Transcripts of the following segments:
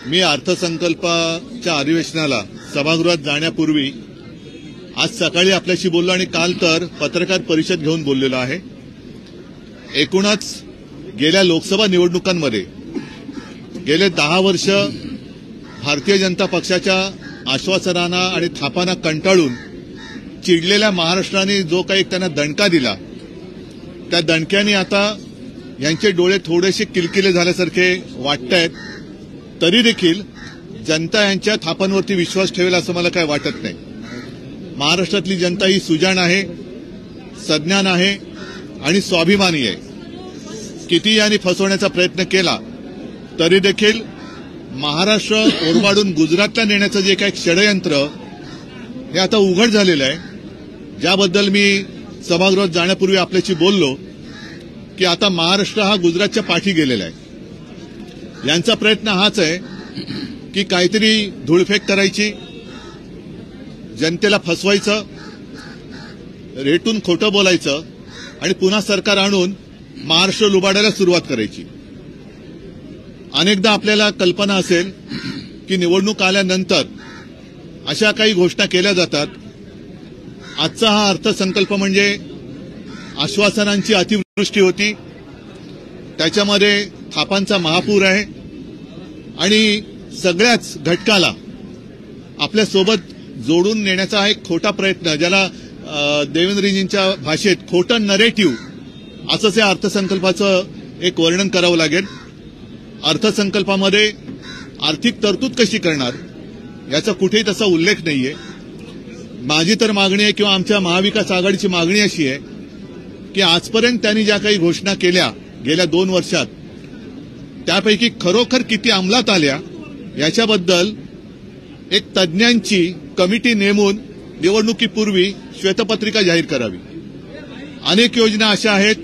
मी अर्थसंकल्पाच्या अधिवेशनाला सभागृहात जाण्यापूर्वी आज सकाळी आपल्याशी बोललो आणि काल तर पत्रकार परिषद घेऊन बोललेलो आहे। एकूणच गेल्या लोकसभा निवडणुकांमध्ये गेले 10 वर्ष भारतीय जनता पक्षाच्या आश्वासनांना आणि थापांना कंटाळून चिडलेल्या महाराष्ट्राने जो काही त्यांना दणका दिला, त्या दणक्याने आता यांचे डोळे थोडेसे किलकिले झाल्यासारखे वाटतायत। तरी देखील जनता यांच्या थापांवरती विश्वास ठेवेल असं मला काय वाटत नाही। महाराष्ट्रातली जनता ही सुजाण आहे, सज्ञान आहे आणि स्वाभिमानी आहे। किती यांनी फसवण्याचा प्रयत्न केला तरी देखील महाराष्ट्र ओरबाडून गुजरातला नेण्याचं जे काही षडयंत्र हे आता उघड झालेलं आहे, ज्याबद्दल मी सभागृहात जाण्यापूर्वी आपल्याशी बोललो की आता महाराष्ट्र हा गुजरातच्या पाठी गेलेला आहे। यांचा प्रयत्न हाच आहे की काहीतरी धूळफेक करायची, जनतेला फसवायचं, रेटून खोटं बोलायचं आणि पुन्हा सरकार आणून महाराष्ट्र लुबाडायला सुरुवात करायची। अनेकदा आपल्याला कल्पना असेल की निवडणूक आल्यानंतर अशा काही घोषणा केल्या जातात। आजचा हा अर्थसंकल्प म्हणजे आश्वासनांची अतिवृष्टी होती, त्याच्यामध्ये थापांचा महापूर आहे आणि सगळ्याच घटकाला आपल्यासोबत जोडून नेण्याचा हा एक खोटा प्रयत्न, ज्याला देवेंद्रजींच्या भाषेत खोटं नरेटिव्ह असंच या अर्थसंकल्पाचं एक वर्णन करावं लागेल। अर्थसंकल्पामध्ये आर्थिक तरतूद कशी करणार याचा कुठेही तसा उल्लेख नाहीये। माझी तर मागणी आहे किंवा आमच्या महाविकास आघाडीची मागणी अशी आहे की आजपर्यंत त्यांनी ज्या काही घोषणा केल्या गेल्या 2 वर्षात, त्यापैकी खरोखर किती अंमलात आल्या याच्याबद्दल एक तज्ज्ञांची कमिटी नेमून निवडणुकीपूर्वी श्वेतपत्रिका जाहीर करावी। अनेक योजना अशा आहेत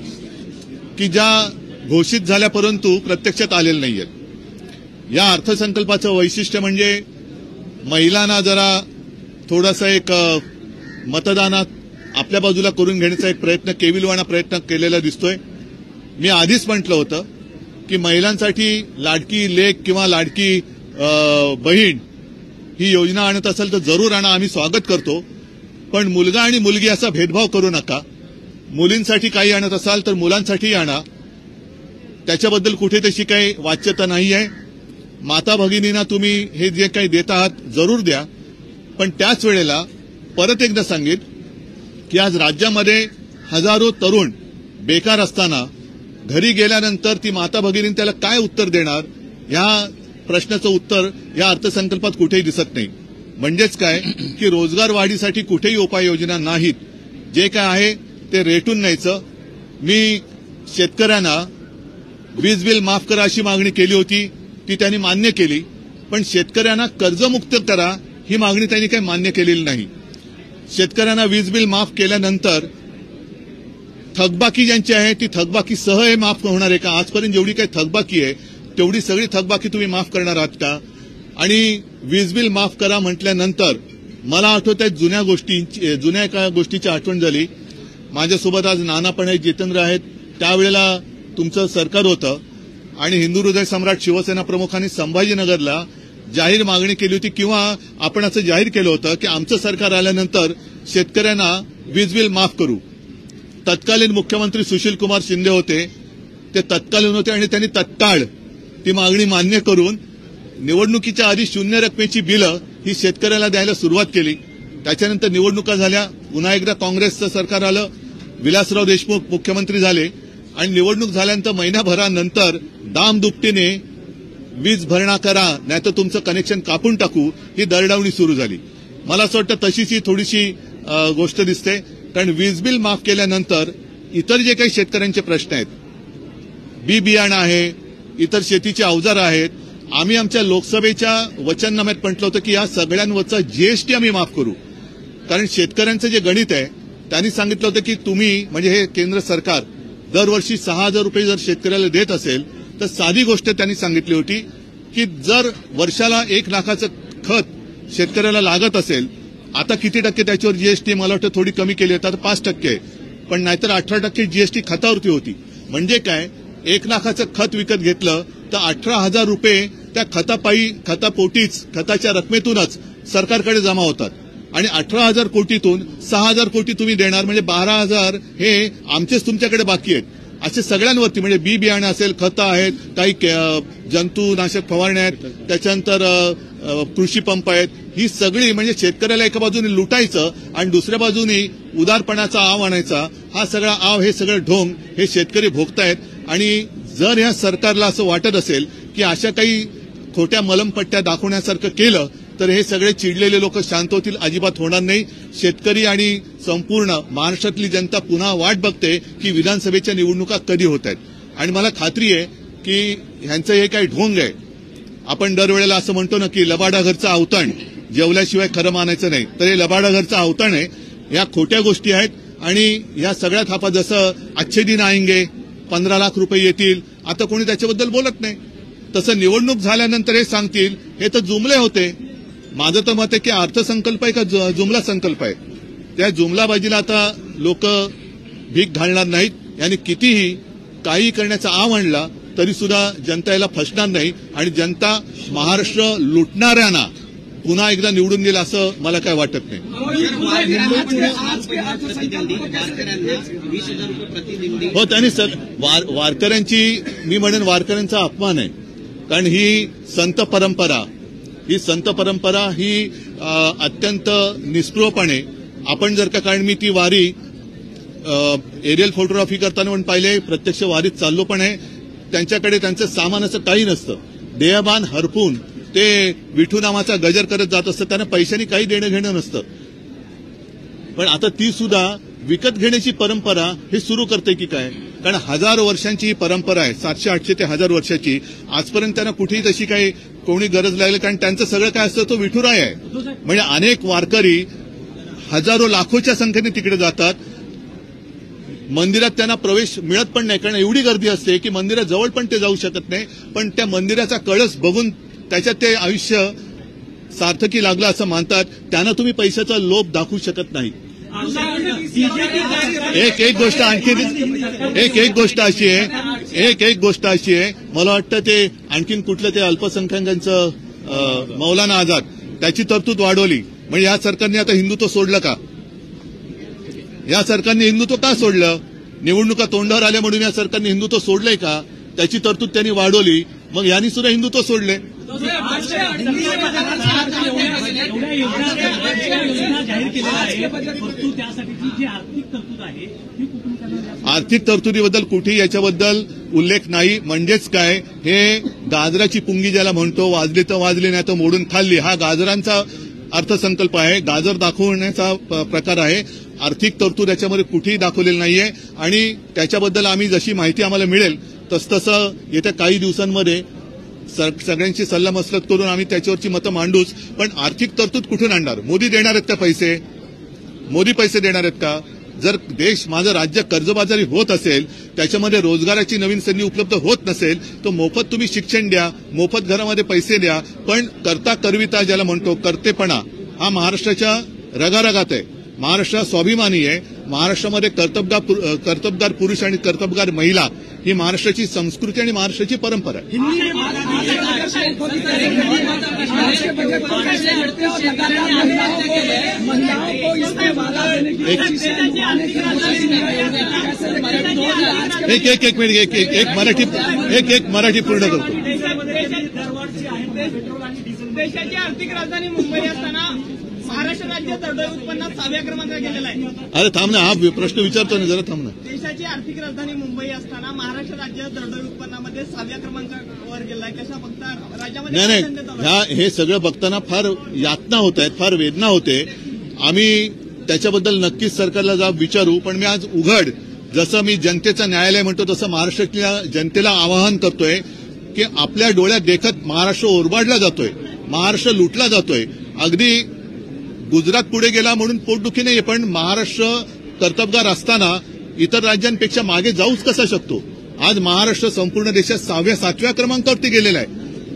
की ज्या घोषित झाल्या परंतु प्रत्यक्षात आलेल्या नाहीयेत। या अर्थसंकल्पाचं वैशिष्ट्य म्हणजे महिलांना जरा थोडासा एक मतदानात आपल्या बाजूला करून घेण्याचा एक प्रयत्न, केविलवाणा प्रयत्न केलेला दिसतोय। मी आधीच म्हटलं होतं की महिलांसाठी लाडकी लेक किंवा लाडकी बहीण ही योजना आणत असेल तर जरूर आणा, आम्ही स्वागत करतो। पण मुलगा आणि मुलगी असा भेदभाव करू नका। मुलींसाठी काही आणत असाल तर मुलांसाठीही आणा, त्याच्याबद्दल कुठे तशी काही वाच्यता नाही आहे। माता भगिनींना तुम्ही हे जे काही देत आहात जरूर द्या, पण त्याच वेळेला परत एकदा सांगेन की आज राज्यामध्ये हजारो तरुण बेकार असताना घरी गेल्यानंतर ती माता भगिनी त्याला काय उत्तर देणार, या प्रश्नाचं उत्तर या अर्थसंकल्पात कुठेही दिसत नाही। म्हणजेच काय की रोजगार वाढीसाठी कुठेही उपाययोजना नाहीत, जे काय आहे ते रेटून न्यायचं। मी शेतकऱ्यांना वीज बिल माफ करा अशी मागणी केली होती, ती त्यांनी मान्य केली, पण शेतकऱ्यांना कर्जमुक्त करा ही मागणी त्यांनी काही मान्य केलेली नाही। शेतकऱ्यांना वीज बिल माफ केल्यानंतर थकबाकी ज्यांची आहे ती थकबाकी सह हे माफ होणार आहे का? आजपर्यंत जेवढी काही थकबाकी आहे तेवढी सगळी थकबाकी तुम्ही माफ करणार आहात का? आणि वीज बिल माफ करा म्हटल्यानंतर मला आठवतंय जुन्या एका गोष्टीची आठवण झाली। माझ्यासोबत आज नाना पण आहेत, जितेंद्र आहेत, त्यावेळेला तुमचं सरकार होतं आणि हिंदू हृदय सम्राट शिवसेना प्रमुखांनी संभाजीनगरला जाहीर मागणी केली होती किंवा आपण असं जाहीर केलं होतं की आमचं सरकार आल्यानंतर शेतकऱ्यांना वीज बिल माफ करू। तत्कालीन मुख्यमंत्री सुशील कुमार शिंदे होते, ते तत्कालीन होते आणि त्यांनी तत्काळ ती मागणी मान्य करून निवडणुकीच्या आधी 0 रकमेची बिलं ही शेतकऱ्याला द्यायला सुरुवात केली। त्याच्यानंतर निवडणुका झाल्या, पुन्हा एकदा काँग्रेसचं सरकार आलं, विलासराव देशमुख मुख्यमंत्री झाले आणि निवडणूक झाल्यानंतर महिनाभरानंतर दामदुपटीने वीज भरणा करा नाहीतर तुमचं कनेक्शन कापून टाकू ही दरडावणी सुरू झाली। मला असं वाटतं तशीच ही थोडीशी गोष्ट दिसते, कारण वीज बिल माफ केल्यानंतर इतर जे काही शेतकऱ्यांचे प्रश्न आहेत, बी बियाणं आहे, इतर शेतीचे अवजार आहेत, आम्ही आमच्या लोकसभेच्या वचननाम्यात म्हटलं होतं की या सगळ्यांवरचा जीएसटी आम्ही माफ करू। कारण शेतकऱ्यांचं जे गणित आहे त्यांनी सांगितलं होतं की तुम्ही म्हणजे हे केंद्र सरकार दरवर्षी 6,000 रुपये जर शेतकऱ्याला देत असेल तर साधी गोष्ट त्यांनी सांगितली होती की जर वर्षाला 1 लाखाचं खत शेतकऱ्याला लागत असेल, आता किती टक्के त्याच्यावर जीएसटी मला वाटतं थोडी कमी केली आहे, आता 5% आहे, पण नाहीतर 18% जीएसटी खतावरती होती। म्हणजे काय, 1 लाखाचं खत विकत घेतलं तर 18,000 रुपये त्या खतापोटीच खताच्या रकमेतूनच सरकारकडे जमा होतात आणि 18,000 कोटीतून 6,000 कोटी तुम्ही देणार म्हणजे 12,000 हे आमचेच तुमच्याकडे बाकी आहेत. असे सगळ्यांवरती म्हणजे बी बियाणे असेल, खतं आहेत, काही जंतुनाशक फवारण्या आहेत, त्याच्यानंतर कृषी पंप आहेत, ही सगळी म्हणजे शेतकऱ्याला एका बाजूने लुटायचं आणि दुसऱ्या बाजूने उदारपणाचा आव आणायचा. हा सगळा आव, हे सगळं ढोंग हे शेतकरी भोगतायत. आणि जर या सरकारला असं वाटत असेल की अशा काही खोट्या मलमपट्ट्या दाखवण्यासारखं केलं तर हे सगळे चिडलेले लोक शांत होतील, अजिबात होणार नाही. शेतकरी आणि संपूर्ण महाराष्ट्रातली जनता पुन्हा वाट बघते की विधानसभेच्या निवडणुका कधी होत आहेत. आणि मला खात्री आहे की ह्यांचं हे काही ढोंग आहे. आपण दरवेळेला असं म्हणतो ना की लबाडा घरचं अवतण, जेवल्याशिवाय खरं मानायचं नाही, तर हे लबाडा घरचं अवतण आहे. या खोट्या गोष्टी आहेत आणि या सगळ्या थापा, जसं अच्छे दिन आएंगे, 15 लाख रुपये येतील, आता कोणी त्याच्याबद्दल बोलत नाही. तसं निवडणूक झाल्यानंतर हे सांगतील. हे तर जुमले होते. माझं तर मत आहे की अर्थसंकल्प आहे का जुमला संकल्प आहे. त्या जुमलाबाजीला आता लोक भीक घालणार नाहीत. यांनी कितीही काही करण्याचा आव आणला तरी सुद्धा जनता याला फसणार नाही आणि जनता महाराष्ट्र लुटणाऱ्यांना पुन्हा एकदा निवडून देईल असं मला काय वाटत नाही. हो, त्यांनी वारकऱ्यांची, मी म्हणेन वारकऱ्यांचा अपमान आहे. कारण ही संत परंपरा ही अत्यंत निस्पृहपणे आपण जर का, कारण मी ती वारी एरियल फोटोग्राफी करताना पण पाहिले, प्रत्यक्ष वारीत चाललो पण आहे. त्यांच्याकडे त्यांचं सामान असं काही नसतं. देहभान हरपून ते विठू नामाचा गजर करत जात असतं. त्यांना पैशांनी काही देणं घेणं नसतं. पण आता ती सुद्धा विकत घेण्याची परंपरा हे सुरू करते की काय? कारण 1000 वर्षांची ही परंपरा आहे, 700-800 ते 1000 वर्षाची. आजपर्यंत त्यांना कुठेही तशी काही कोणी गरज लागली, कारण त्यांचं सगळं काय असतं तो विठुराय आहे. म्हणजे अनेक वारकरी हजारो लाखोच्या संख्येने तिकडे जातात. मंदिरात त्यांना प्रवेश मिळत पण नाही, कारण एवढी गर्दी असते की मंदिराजवळ पण ते जाऊ शकत नाही. पण त्या मंदिराचा कळस बघून त्याच्यात ते आयुष्य सार्थकी लागलं असं मानतात. त्यांना तुम्ही पैशाचा लोभ दाखवू शकत नाही. एक गोष्ट अशी आहे, मला वाटतं ते आणखीन कुठलं ते अल्पसंख्याकांचं मौलाना आझाद, त्याची तरतूद वाढवली. म्हणजे या सरकारने आता हिंदुत्व सोडलं का? या सरकारने हिंदुत्व का सोडलं? निवडणुका तोंडावर आल्या म्हणून या सरकारने हिंदुत्व सोडलंय का? त्याची तरतूद त्यांनी वाढवली, मग यांनी सुद्धा हिंदुत्व सोडले. आर्थिक तरतुदीबद्दल कुठेही याच्याबद्दल उल्लेख नाही. म्हणजेच काय, हे गाजराची पुंगी ज्याला म्हणतो, वाजली तर वाजली नाही तर मोडून खाल्ली, हा गाजरांचा अर्थसंकल्प आहे. गाजर दाखवण्याचा प्रकार आहे. आर्थिक तरतूद याच्यामध्ये कुठेही दाखवलेली नाहीये. आणि त्याच्याबद्दल आम्ही जशी माहिती आम्हाला मिळेल तसतसं येत्या काही दिवसांमध्ये सगळ्यांची सल्लामसलत करून आम्ही त्याच्यावरची मतं मांडूच. पण आर्थिक तरतूद कुठून आणणार? मोदी देणार आहेत का पैसे? मोदी पैसे देणार आहेत का? जर माझं राज्य कर्जबाजारी होत असेल, त्याच्यामध्ये रोजगाराची नवीन संधी उपलब्ध होत नसेल, तर मोफत तुम्ही शिक्षण द्या, मोफत घरामध्ये पैसे द्या. पण करता करविता ज्याला म्हणतो, कर्तेपणा, हा महाराष्ट्राच्या रगारगात आहे. महाराष्ट्र स्वाभिमानी आहे. महाराष्ट्रामध्ये कर्तबगार पुरुष आणि कर्तबगार महिला ही महाराष्ट्राची संस्कृती आणि महाराष्ट्राची परंपरा आहे. एक मिनिट मराठी पूर्ण करतो. देशाची आर्थिक राजधानी मुंबई असताना महाराष्ट्र राज्य दरडोई उत्पन्नात 6व्या क्रमांकावर गेलेला आहे. अरे थांब ना, हा प्रश्न विचारतो ना, जरा थांब ना. देशाची आर्थिक राजधानी मुंबई असताना महाराष्ट्र राज्य दरडोई उत्पन्नामध्ये 6व्या क्रमांकावर गेलाय. कशा बघता राज्यामध्ये? नाही, हे सगळं बघताना फार यातना होत आहेत, फार वेदना होते. आम्ही त्याच्याबद्दल नक्कीच सरकारला जाब विचारू. पण मी आज उघड, जसं मी जनतेचं न्यायालय म्हणतो तसं महाराष्ट्रातल्या जनतेला आवाहन करतोय की आपल्या डोळ्यात देखत महाराष्ट्र ओरबाडला जातोय, महाराष्ट्र लुटला जातोय. अगदी गुजरात पुढे गेला म्हणून पोटदुखी नाहीये, पण महाराष्ट्र कर्तबगार असताना इतर राज्यांपेक्षा मागे जाऊच कसा शकतो? आज महाराष्ट्र संपूर्ण देशात 6व्या-7व्या क्रमांकावरती गेलेला आहे.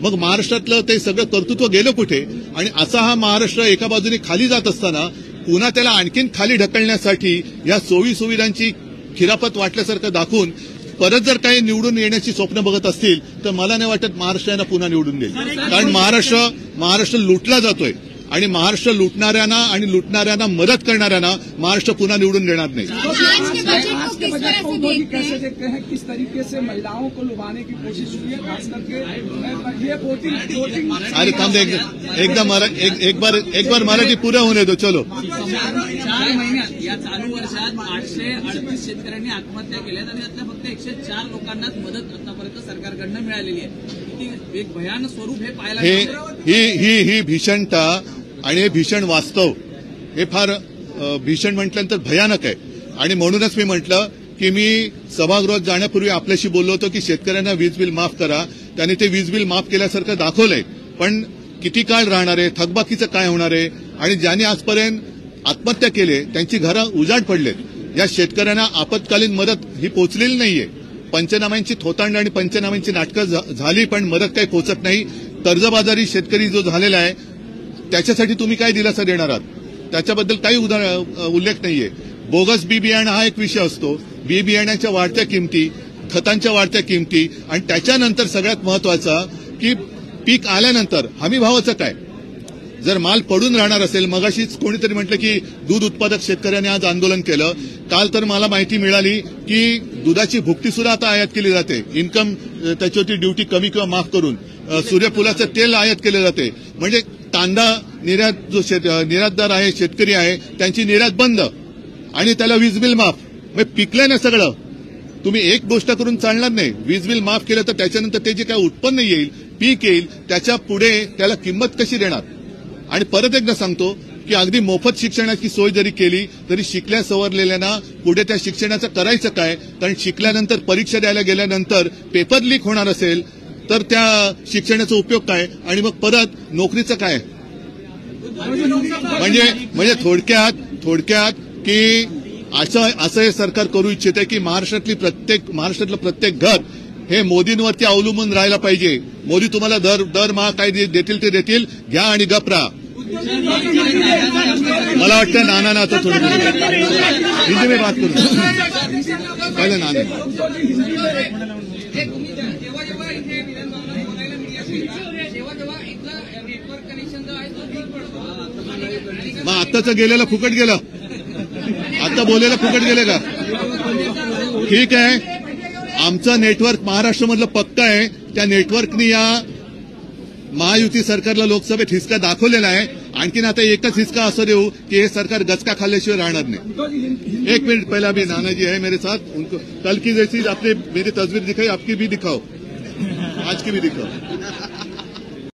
मग महाराष्ट्रातलं ते सगळं कर्तृत्व गेलं कुठे? आणि असा हा महाराष्ट्र एका बाजूने खाली जात असताना पुन्हा त्याला आणखीन खाली ढकलण्यासाठी या सोयी सुविधांची खिरापत वाटल्यासारखं दाखवून परत जर काही निवडून येण्याची स्वप्न बघत असतील तर मला नाही वाटत महाराष्ट्राला पुन्हा निवडून देईल. कारण महाराष्ट्र लुटला जातोय आणि महाराष्ट्र लुटणाऱ्यांना मदत करणाऱ्यांना महाराष्ट्र पुन्हा निवडून देणार नाही. कैसे देखते हैं किस तरीके से महिलाओं को लुभाने की कोशिश हुई है, खास करके ये वोटिंग. अरे थांब एक बार मराठी पुरा होने दो. चलो. 4 महिन्यात या चालू वर्षात 838 शेतकऱ्यांनी आत्महत्या केल्यात आणि त्यातल्या फक्त 104 लोकांनाच मदत आतापर्यंत सरकारकडनं मिळालेली आहे. किती एक भयानक स्वरूप हे पाहायला ही भीषणता आणि हे भीषण वास्तव हे फार भीषण म्हटल्यानंतर भयानक आहे. आणि म्हणूनच मी म्हटलं की मी सभागृहात जाण्यापूर्वी आपल्याशी बोललो होतो की शेतकऱ्यांना वीज बिल माफ करा. त्यांनी ते वीज बिल माफ केल्यासारखं दाखवलंय, पण किती काळ राहणार आहे, थकबाकीचं काय होणार आहे. आणि ज्यांनी आजपर्यंत आत्महत्या केली त्यांची घरं उजाड पडलेत. या शेतकऱ्यांना आपत्कालीन मदत ही पोचलेली नाहीये. पंचनाम्यांची थोतांड आणि पंचनाम्यांची नाटकं झाली पण मदत काही पोचत नाही. कर्जबाजारी शेतकरी जो झालेला आहे त्याच्यासाठी तुम्ही काय दिलासा देणार आहात त्याच्याबद्दल काही उल्लेख नाहीये. बोगस बी बियाणं हा एक विषय असतो. बी बियाण्याच्या वाढत्या किमती, खतांच्या वाढत्या किमती आणि त्याच्यानंतर सगळ्यात महत्वाचा की पीक आल्यानंतर हमी भावाचं काय. जर माल पडून राहणार असेल, मगाशीच कोणीतरी म्हटलं की दूध उत्पादक शेतकऱ्यांनी आज आंदोलन केलं. काल तर मला माहिती मिळाली की दुधाची भुकटी सुद्धा आता आयात केली जाते. इन्कम त्याच्यावरती ड्युटी कमी किंवा माफ करून सूर्यफुलाचं तेल आयात केलं जाते. म्हणजे कांदा निर्यात जो निर्यातदार आहे, शेतकरी आहे, त्यांची निर्यात बंद आणि त्याला वीज बिल माफ. मग पिकलंय ना सगळं. तुम्ही एक गोष्ट करून चालणार नाही. वीज बिल माफ केलं तर त्याच्यानंतर ते जे काय उत्पन्न येईल, पीक येईल, त्याच्या पुढे त्याला किंमत कशी देणार. आणि परत एकदा सांगतो की अगदी मोफत शिक्षणाची सोय जरी केली तरी शिकल्या सवरलेल्यांना पुढे त्या शिक्षणाचं करायचं काय. कारण शिकल्यानंतर परीक्षा द्यायला गेल्यानंतर पेपर लीक होणार असेल तर त्या शिक्षणाचा उपयोग काय आणि मग परत नोकरीचं काय. म्हणजे थोडक्यात की असं हे सरकार करू इच्छिते की महाराष्ट्रातलं प्रत्येक घर हे मोदींवरती अवलंबून राहायला पाहिजे. मोदी तुम्हाला दरमहा काय देतील ते देतील, घ्या आणि गप राहा. मला वाटतं नाना आता थोडं हिंदी में बात करू पहिले नाना. मग आत्ताचं गेलेलं फुकट गेलं. आता बोलायला फुकट गेले का. ठीक आहे, आमचं नेटवर्क महाराष्ट्रामधलं पक्का आहे. त्या नेटवर्कनी या महायुती सरकारला लोकसभेत हिसका दाखवलेला आहे. आणखीन आता एकच हिसका असं देऊ की हे सरकार गचका खाल्ल्याशिवाय राहणार नाही. एक मिनट पहले अभी नाना जी है मेरे साथ, उनको कल की जैसी आपने मेरी तस्वीर दिखाई आपकी भी दिखाओ, आज की भी दिखाओ.